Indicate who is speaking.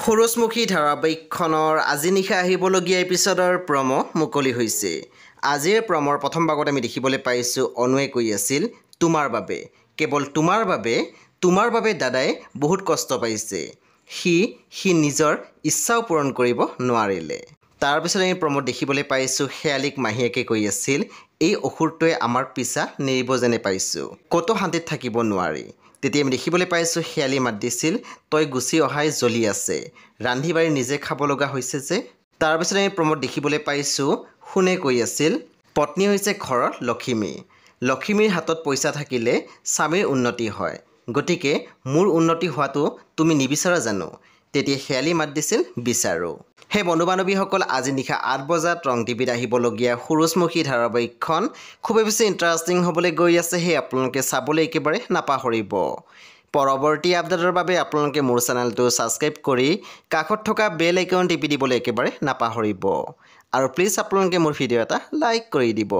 Speaker 1: সূৰুজমুখী ধাৰাবাহিকখনৰ আজি নিশা আহিবলগীয়া এপিছডৰ প্ৰমো মুকলি হৈছে। আজিৰ প্ৰমৰ প্ৰথম ভাগত আমি দেখিবলৈ পাইছোঁ অনুৱে কৈ আছিল তোমাৰ বাবে, কেৱল তোমাৰ বাবে দাদাই বহুত কষ্ট পাইছে। সি নিজৰ ইচ্ছাও পূৰণ কৰিব নোৱাৰিলে। তাৰপিছত আমি প্ৰমোদ দেখিবলৈ পাইছোঁ শেৱালীক মাহীয়েকে কৈ আছিল এই অসুৰটোৱে আমাৰ পিছা নেৰিব যেনে পাইছোঁ, ক'তো শান্তিত থাকিব নোৱাৰি। তেতিয়া আমি দেখিবলৈ পাইছোঁ শেৱালী মাত দিছিল তই গুচি অহাই জ্বলি আছে, ৰান্ধি বাঢ়ি নিজে খাব লগা হৈছে যে। তাৰপিছত আমি প্ৰমোদ দেখিবলৈ পাইছোঁ সোণে কৈ আছিল পত্নী হৈছে ঘৰৰ লখিমী, লখিমীৰ হাতত পইচা থাকিলে স্বামীৰ উন্নতি হয়, গতিকে মোৰ উন্নতি হোৱাটো তুমি নিবিচাৰা জানো? তেতিয়া শেৱালী মাত দিছিল বিচাৰোঁ। সেই বন্ধু বান্ধৱীসকল আজি নিশা 8 বজাত ৰং টিভিত আহিবলগীয়া সূৰুজমুখী ধাৰাবাহিকখন খুবেই বেছি ইণ্টাৰেষ্টিং হ'বলৈ গৈ আছে। সেই আপোনালোকে চাবলৈ একেবাৰে নাপাহৰিব। পৰৱৰ্তী আপডেটৰ বাবে আপোনালোকে মোৰ চেনেলটো ছাবস্ক্ৰাইব কৰি কাষত থকা বেল আইকন টিপি দিবলৈ একেবাৰে নাপাহৰিব। আৰু প্লিজ আপোনালোকে মোৰ ভিডিঅ' এটা লাইক কৰি দিব।